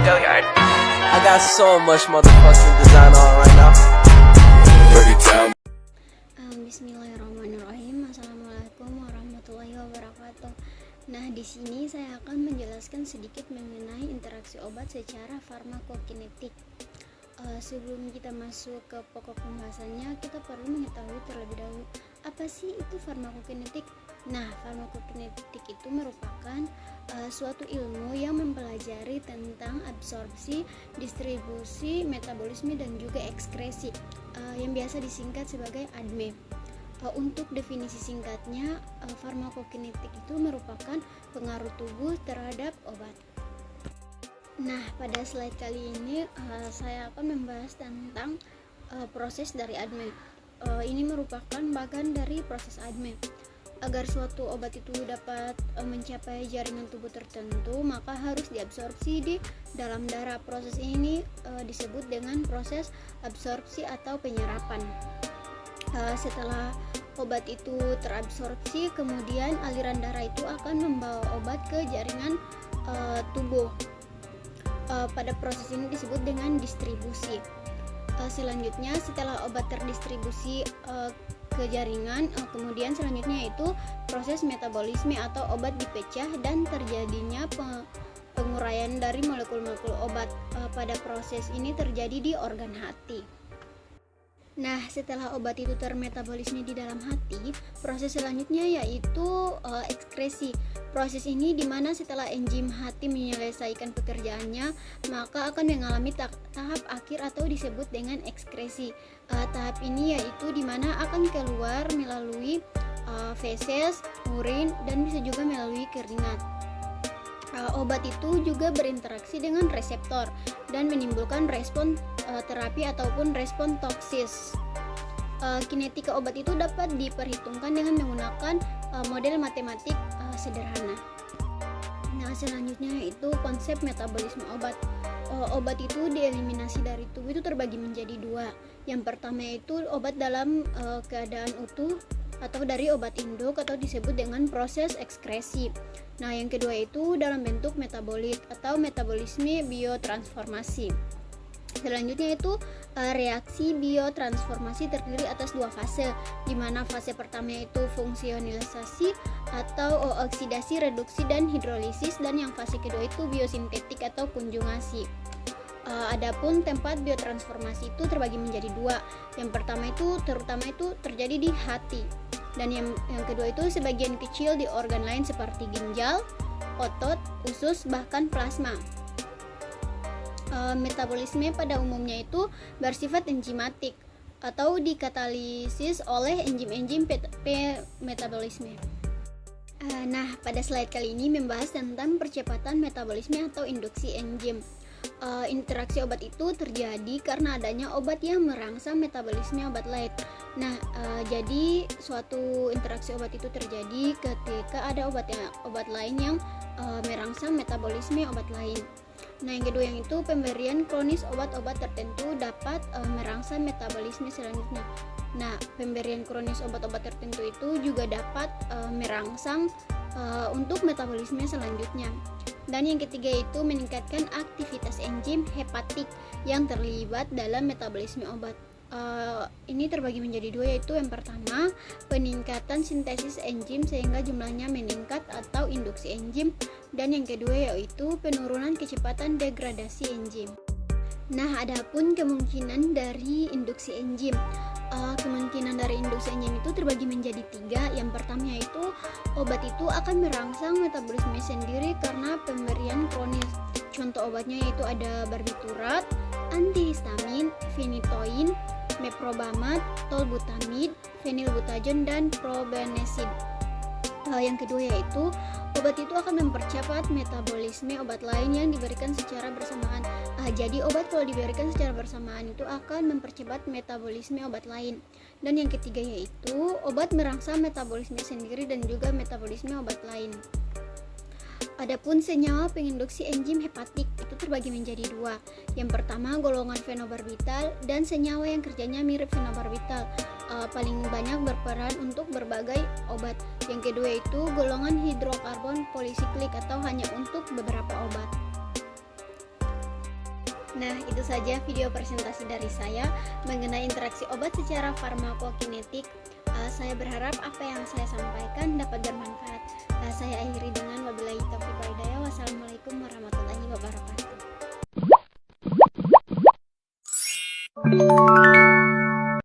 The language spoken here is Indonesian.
I got so much motherfucking design on right now. Bismillahirrahmanirrahim. Assalamualaikum warahmatullahi wabarakatuh. Nah, di sini saya akan menjelaskan sedikit mengenai interaksi obat secara farmakokinetik. Sebelum kita masuk ke pokok pembahasannya, kita perlu mengetahui terlebih dahulu apa sih itu farmakokinetik. Nah, farmakokinetik itu merupakan suatu ilmu yang mempelajari tentang absorpsi, distribusi, metabolisme, dan juga ekskresi yang biasa disingkat sebagai ADME. Untuk definisi singkatnya, farmakokinetik itu merupakan pengaruh tubuh terhadap obat. Nah, pada slide kali ini saya akan membahas tentang proses dari ADME. Ini merupakan bagian dari proses ADME. Agar suatu obat itu dapat mencapai jaringan tubuh tertentu, maka harus diabsorpsi di dalam darah. Proses ini disebut dengan proses absorpsi atau penyerapan. Setelah obat itu terabsorpsi, kemudian aliran darah itu akan membawa obat ke jaringan tubuh. Pada proses ini disebut dengan distribusi. Selanjutnya, setelah obat terdistribusi ke jaringan, kemudian selanjutnya itu proses metabolisme atau obat dipecah dan terjadinya penguraian dari molekul-molekul obat. Pada proses ini terjadi di organ hati. Nah, setelah obat itu termetabolisme di dalam hati, proses selanjutnya yaitu ekskresi. Proses ini dimana setelah enzim hati menyelesaikan pekerjaannya, maka akan mengalami tahap akhir atau disebut dengan ekskresi. Tahap ini yaitu dimana akan keluar melalui feses, urin, dan bisa juga melalui keringat. Obat itu juga berinteraksi dengan reseptor dan menimbulkan respon terapi ataupun respon toksis. Kinetika obat itu dapat diperhitungkan dengan menggunakan model matematik sederhana. Nah, selanjutnya yaitu konsep metabolisme obat. Obat itu dieliminasi dari tubuh itu terbagi menjadi dua. Yang pertama yaitu obat dalam keadaan utuh atau dari obat induk atau disebut dengan proses ekskresi. Nah, yang kedua itu dalam bentuk metabolit atau metabolisme biotransformasi. Selanjutnya itu reaksi biotransformasi terdiri atas dua fase, di mana fase pertama itu fungsionalisasi atau oksidasi, reduksi, dan hidrolisis, dan yang fase kedua itu biosintetik atau konjugasi. Adapun tempat biotransformasi itu terbagi menjadi dua. Yang pertama itu terutama itu terjadi di hati, dan yang kedua itu sebagian kecil di organ lain seperti ginjal, otot, usus, bahkan plasma. Metabolisme pada umumnya itu bersifat enzimatik atau dikatalisis oleh enzim-enzim metabolisme. Nah, pada slide kali ini membahas tentang percepatan metabolisme atau induksi enzim. Interaksi obat itu terjadi karena adanya obat yang merangsang metabolisme obat lain. Nah, jadi suatu interaksi obat itu terjadi ketika ada obat lain yang merangsang metabolisme obat lain. Nah, yang kedua yang itu pemberian kronis obat-obat tertentu dapat merangsang metabolisme selanjutnya. Nah, pemberian kronis obat-obat tertentu itu juga dapat merangsang untuk metabolisme selanjutnya. Dan yang ketiga itu meningkatkan aktivitas enzim hepatik yang terlibat dalam metabolisme obat. Ini terbagi menjadi dua, yaitu yang pertama peningkatan sintesis enzim sehingga jumlahnya meningkat atau induksi enzim, dan yang kedua yaitu penurunan kecepatan degradasi enzim. Nah, adapun kemungkinan dari induksi enzim. Kemungkinan dari induksi enzim itu terbagi menjadi tiga. Yang pertama yaitu obat itu akan merangsang metabolisme sendiri karena pemberian kronis. Contoh obatnya yaitu ada barbiturat, antihistamin, phenytoin, meprobamat, tolbutamid, phenylbutazon, dan probenecid. Yang kedua yaitu obat itu akan mempercepat metabolisme obat lain yang diberikan secara bersamaan. Jadi obat kalau diberikan secara bersamaan itu akan mempercepat metabolisme obat lain. Dan yang ketiga yaitu obat merangsang metabolisme sendiri dan juga metabolisme obat lain. Adapun senyawa penginduksi enzim hepatik itu terbagi menjadi dua. Yang pertama golongan fenobarbital dan senyawa yang kerjanya mirip fenobarbital, paling banyak berperan untuk berbagai obat. Yang kedua itu golongan hidrokarbon polisiklik atau hanya untuk beberapa obat. Nah, itu saja video presentasi dari saya mengenai interaksi obat secara farmakokinetik. Saya berharap apa yang saya sampaikan dapat bermanfaat. Saya akhiri dengan wabillahi taufiq wal hidayah. Wassalamualaikum warahmatullahi wabarakatuh.